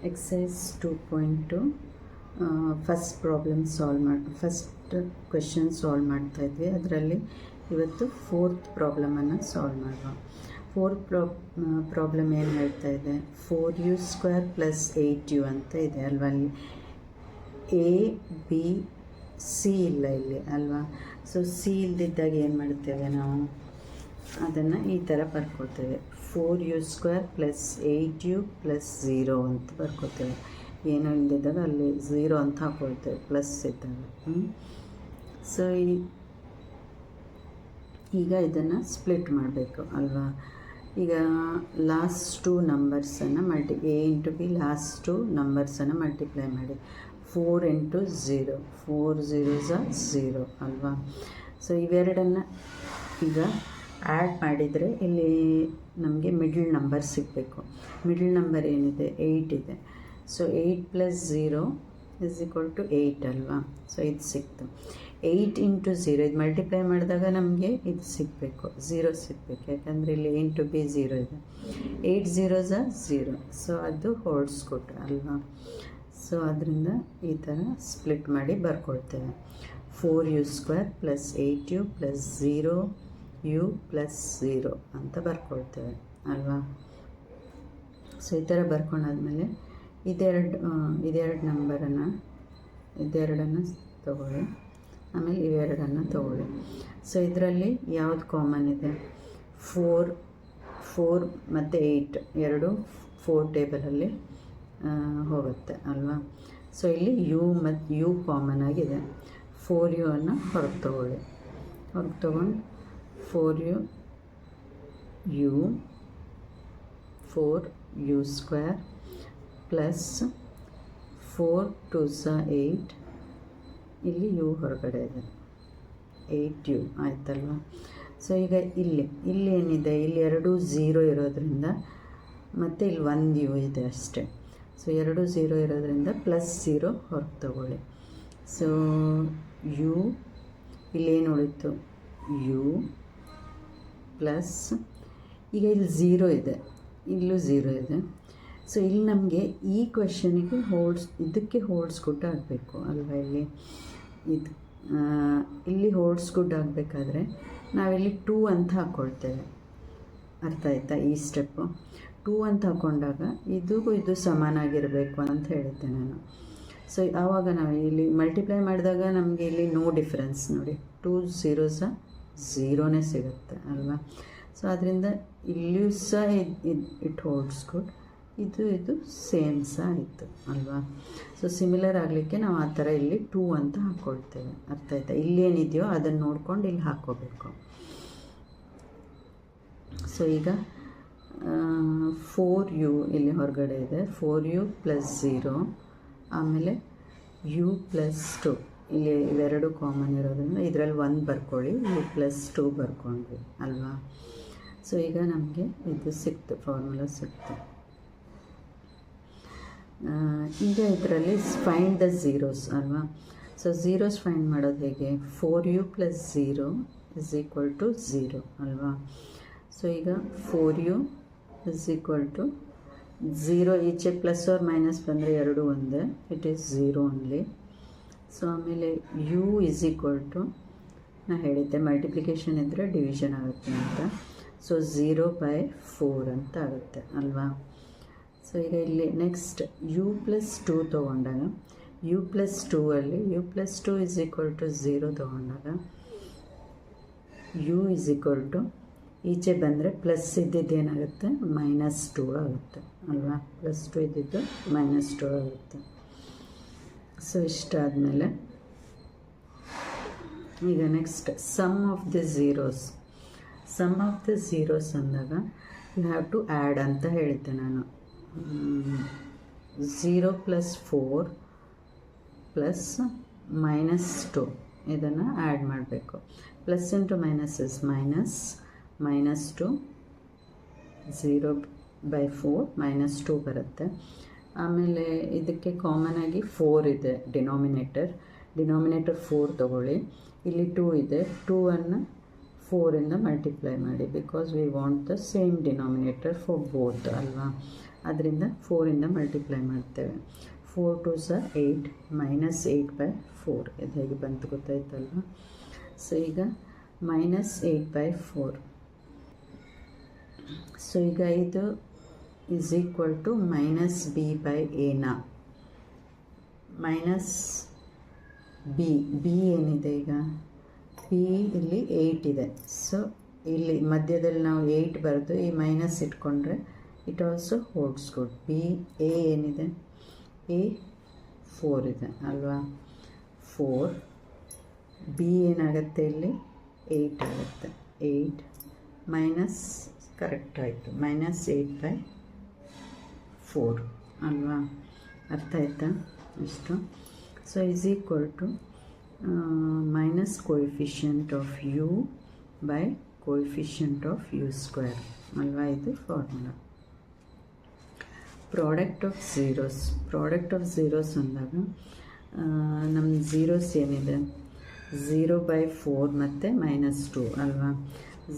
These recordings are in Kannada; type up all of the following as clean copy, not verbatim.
Exercise 2.2 first problem first question solve ಮಾಡ್ತಾ ಇದ್ವಿ. ಅದರಲ್ಲಿ ಇವತ್ತು ಫೋರ್ತ್ ಪ್ರಾಬ್ಲಮನ್ನು ಸಾಲ್ವ್ ಮಾಡುವ. ಫೋರ್ತ್ ಪ್ರಾಬ್ಲಮ್ ಏನು ಹೇಳ್ತಾ ಇದೆ, 4u² + 8u ಅಂತ ಇದೆ ಅಲ್ವಾ. ಅಲ್ಲಿ ಎ ಬಿ ಸಿ ಇಲ್ಲ ಇಲ್ಲಿ ಅಲ್ವಾ. ಸೊ ಸಿ ಇಲ್ದಿದ್ದಾಗ ಏನು ಮಾಡ್ತೇವೆ ನಾವು, ಅದನ್ನು ಈ ಥರ ಬರ್ಕೊಳ್ತೇವೆ. 4u² + 8u + 0 ಅಂತ ಬರ್ಕೊತೇವೆ. ಏನೋ ಇಲ್ದಿದ್ದಾಗ ಅಲ್ಲಿ 0 ಅಂತ ಹಾಕ್ಕೊಳ್ತೇವೆ ಪ್ಲಸ್ ಇದ್ದಾಗ. ಸೊ ಈಗ ಇದನ್ನು ಸ್ಪ್ಲಿಟ್ ಮಾಡಬೇಕು ಅಲ್ವಾ. ಈಗ ಲಾಸ್ಟ್ ಟು ನಂಬರ್ಸನ್ನು A into B last two ನಂಬರ್ಸನ್ನು ಮಲ್ಟಿಪ್ಲೈ ಮಾಡಿ. 4 × 0, 4 0s are 0 ಅಲ್ವಾ. ಸೊ ಇವೆರಡನ್ನು ಈಗ ಆ್ಯಡ್ ಮಾಡಿದರೆ ಇಲ್ಲಿ ನಮಗೆ ಮಿಡ್ಲ್ ನಂಬರ್ ಸಿಗಬೇಕು. ಮಿಡ್ಲ್ ನಂಬರ್ ಏನಿದೆ, 8 ಇದೆ. ಸೊ 8 + 0 = 8 ಅಲ್ವಾ. ಸೊ ಇದು ಸಿಕ್ತು. 8 × 0 ಇದು ಮಲ್ಟಿಪ್ಲೈ ಮಾಡಿದಾಗ ನಮಗೆ ಇದು ಸಿಗಬೇಕು, 0 ಸಿಗಬೇಕು. ಯಾಕಂದರೆ ಇಲ್ಲಿ a × b 0 ಇದೆ. 8 0s are 0. ಸೊ ಅದು ಹೋಲ್ಸ್ಕೊಟ್ರೆ ಅಲ್ವಾ. ಸೊ ಅದರಿಂದ ಈ ಥರ ಸ್ಪ್ಲಿಟ್ ಮಾಡಿ ಬರ್ಕೊಳ್ತೇವೆ. 4u² + 8u + 0u + 0 ಅಂತ ಬರ್ಕೊಳ್ತೇವೆ ಅಲ್ವಾ. ಸೊ ಈ ಥರ ಬರ್ಕೊಂಡಾದ್ಮೇಲೆ ಇದೆರಡು ಇದೆರಡನ್ನು ತೊಗೊಳ್ಳಿ, ಆಮೇಲೆ ಇವೆರಡನ್ನು ತೊಗೊಳ್ಳಿ. ಸೊ ಇದರಲ್ಲಿ ಯಾವುದು ಕಾಮನ್ ಇದೆ, 4 ಮತ್ತು 8 ಎರಡು 4 ಟೇಬಲಲ್ಲಿ ಹೋಗುತ್ತೆ ಅಲ್ವಾ. ಸೊ ಇಲ್ಲಿ ಯು ಕಾಮನ್ ಆಗಿದೆ. 4u ಅನ್ನು ಹೊರಗೆ ತೊಗೊಳ್ಳಿ. ಹೊರಗೆ ತೊಗೊಂಡು 4u 4u² + 4 2s are 8. ಇಲ್ಲಿ u ಹೊರಗಡೆ ಇದೆ, 8u ಆಯ್ತಲ್ವ. ಸೊ ಈಗ ಇಲ್ಲಿ ಏನಿದೆ, ಇಲ್ಲಿ ಎರಡು 0 ಇರೋದ್ರಿಂದ ಮತ್ತು ಇಲ್ಲಿ 1u ಇದೆ ಅಷ್ಟೇ. ಸೊ ಎರಡು 0 ಇರೋದ್ರಿಂದ +0 ಹೊರಗೆ ತಗೊಳ್ಳಿ. ಸೊ u ಇಲ್ಲೇನು ಉಳಿತು, u ಪ್ಲಸ್ ಈಗ ಇಲ್ಲಿ 0 ಇದೆ, ಇಲ್ಲೂ 0 ಇದೆ. ಸೊ ಇಲ್ಲಿ ನಮಗೆ ಈ ಕ್ವೆಶನಿಗೆ ಇದಕ್ಕೆ ಹೋಲ್ಸ್ಗುಡ್ ಆಗಬೇಕು ಅಲ್ವಾ. ಇಲ್ಲಿ ಹೋಲ್ಸ್ಗುಡ್ ಆಗಬೇಕಾದ್ರೆ ನಾವಿಲ್ಲಿ 2 ಅಂತ ಹಾಕ್ಕೊಳ್ತೇವೆ. ಅರ್ಥ ಆಯ್ತಾ ಈ ಸ್ಟೆಪ್ಪು. 2 ಅಂತ ಹಾಕ್ಕೊಂಡಾಗ ಇದು ಸಮಾನಾಗಿರಬೇಕು ಅಂತ ಹೇಳಿದ್ದೆ ನಾನು. ಸೊ ಆವಾಗ ನಾವು ಇಲ್ಲಿ ಮಲ್ಟಿಪ್ಲೈ ಮಾಡಿದಾಗ ನಮಗೆ ಇಲ್ಲಿ ನೋ ಡಿಫ್ರೆನ್ಸ್ ನೋಡಿ, 2 0s 0ನೇ ಸಿಗುತ್ತೆ ಅಲ್ವಾ. ಸೊ ಅದರಿಂದ ಇಲ್ಲಿಯೂ ಸಹ ಇಟ್ ಹೋಲ್ಡ್ಸ್ ಗುಡ್, ಇದು ಸೇಮ್ ಸಹ ಆಯಿತು ಅಲ್ವಾ. ಸೊ ಸಿಮಿಲರ್ ಆಗಲಿಕ್ಕೆ ನಾವು ಆ ಥರ ಇಲ್ಲಿ 2 ಅಂತ ಹಾಕ್ಕೊಳ್ತೇವೆ. ಅರ್ಥ ಆಯ್ತಾ. ಇಲ್ಲೇನಿದೆಯೋ ಅದನ್ನು ನೋಡ್ಕೊಂಡು ಇಲ್ಲಿ ಹಾಕ್ಕೋಬೇಕು. ಸೊ ಈಗ 4u ಇಲ್ಲಿ ಹೊರಗಡೆ ಇದೆ, 4u + 0, ಆಮೇಲೆ u + 2 ಇಲ್ಲಿ ಇವೆರಡು ಕಾಮನ್ ಇರೋದ್ರಿಂದ ಇದರಲ್ಲಿ 1 ಬರ್ಕೊಳ್ಳಿ, u + 2 ಬರ್ಕೊಂಡ್ವಿ ಅಲ್ವಾ. ಸೊ ಈಗ ನಮಗೆ ಇದು ಸಿಕ್ತು, ಫಾರ್ಮುಲಾ ಸಿಕ್ತು. ಈಗ ಇದರಲ್ಲಿ ಫೈಂಡ್ ದ ಝೀರೋಸ್ ಅಲ್ವಾ. ಸೊ ಝೀರೋಸ್ ಫೈಂಡ್ ಮಾಡೋದು ಹೇಗೆ, 4u + 0 = 0 ಅಲ್ವಾ. ಸೊ ಈಗ 4u = 0, ಈಚೆ ಪ್ಲಸ್ ಆರ್ ಮೈನಸ್ ಬಂದರೆ ಎರಡು ಒಂದೇ, ಇಟ್ ಈಸ್ 0 ಓನ್ಲಿ. ಸೊ ಆಮೇಲೆ u = ನಾ ಹೇಳಿದ್ದೆ ಮಲ್ಟಿಪ್ಲಿಕೇಶನ್ ಇದ್ದರೆ ಡಿವಿಷನ್ ಆಗುತ್ತೆ ಅಂತ. ಸೊ 0/4 ಅಂತ ಆಗುತ್ತೆ ಅಲ್ವಾ. ಸೊ ಈಗ ಇಲ್ಲಿ ನೆಕ್ಸ್ಟ್ u + 2 ತೊಗೊಂಡಾಗ u + 2 ಅಲ್ಲಿ u + 2 = 0 ತೊಗೊಂಡಾಗ u = ಈಚೆ ಬಂದರೆ ಪ್ಲಸ್ ಇದ್ದಿದ್ದು ಏನಾಗುತ್ತೆ, -2 ಆಗುತ್ತೆ ಅಲ್ವಾ. +2 ಇದ್ದಿದ್ದು -2 ಆಗುತ್ತೆ. ಸೊ ಇಷ್ಟಾದಮೇಲೆ ಈಗ next sum of the zeros ಅಂದಾಗ ಯು ಹ್ಯಾವ್ ಟು ಆ್ಯಡ್ ಅಂತ ಹೇಳಿದ್ದೆ ನಾನು. 0 + 4 + -2 ಇದನ್ನು ಆ್ಯಡ್ ಮಾಡಬೇಕು. Plus into minus is minus, -2, 0/4 -2 ಬರುತ್ತೆ. ಆಮೇಲೆ ಇದಕ್ಕೆ ಕಾಮನ್ ಆಗಿ 4 ಇದೆ ಡಿನಾಮಿನೇಟರ್ 4 ತೊಗೊಳ್ಳಿ. ಇಲ್ಲಿ 2 ಇದೆ, 2ಅನ್ನು 4ಇಂದ ಮಲ್ಟಿಪ್ಲೈ ಮಾಡಿ, because we want the same denominator for both ಅಲ್ವಾ. ಅದರಿಂದ 4ಇಂದ ಮಲ್ಟಿಪ್ಲೈ ಮಾಡ್ತೇವೆ. 4 2 ಸ 8 ಮೈನಸ್ 8/4. ಇದು ಹೇಗೆ ಬಂತು ಗೊತ್ತಾಯ್ತಲ್ವ. ಸೊ ಈಗ ಮೈನಸ್ 8/4. ಸೊ ಈಗ ಇದು is equal to minus b/a minus B ಏನಿದೆ ಈಗ ಬಿ ಇಲ್ಲಿ 8 ಇದೆ. ಸೊ ಇಲ್ಲಿ ಮಧ್ಯದಲ್ಲಿ ನಾವು 8 ಬರೆದು ಈ ಮೈನಸ್ ಇಟ್ಕೊಂಡ್ರೆ it also holds good. B A ಏನಿದೆ ಎ 4 ಇದೆ ಅಲ್ವಾ. 4 ಬಿ ಏನಾಗುತ್ತೆ ಇಲ್ಲಿ 8 ಆಗುತ್ತೆ. 8 ಮೈನಸ್ ಕರೆಕ್ಟ್ ಆಯಿತು ಮೈನಸ್ 8/4 ಅಲ್ವಾ. ಅರ್ಥ ಆಯ್ತಾ ಇಷ್ಟು. So is equal to minus coefficient of U by coefficient of U square ಅಲ್ವಾ. ಇದು ಫಾರ್ಮುಲಾ. ಪ್ರಾಡಕ್ಟ್ ಆಫ್ ಝೀರೋಸ್ ಅಂದಾಗ ನಮ್ಮ ಝೀರೋಸ್ ಏನಿದೆ 0/4 ಮತ್ತು -2 ಅಲ್ವಾ.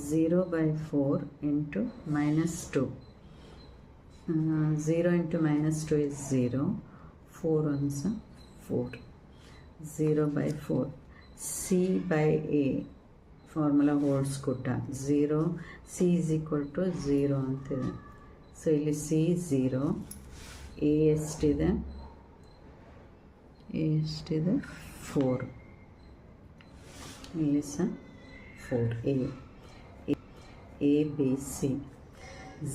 0/4 into -2. 0 into -2 is 0. 4 ones 4. 0/4. C/A formula holds good. 0 C is equal to 0 ಅಂತಿದೆ. ಸೊ ಇಲ್ಲಿ C 0. A ಎಷ್ಟಿದೆ 4. ಇಲ್ಲಿ ಸಹ 4. A B C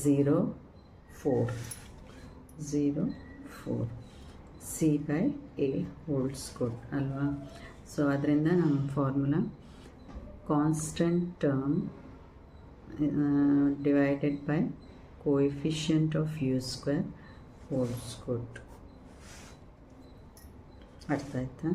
0 4 0 4. C/A holds good ಅಲ್ವಾ. ಸೊ ಅದರಿಂದ ನಮ್ಮ formula constant term divided by coefficient of U square holds good. ಅರ್ಥ ಆಯ್ತಾ.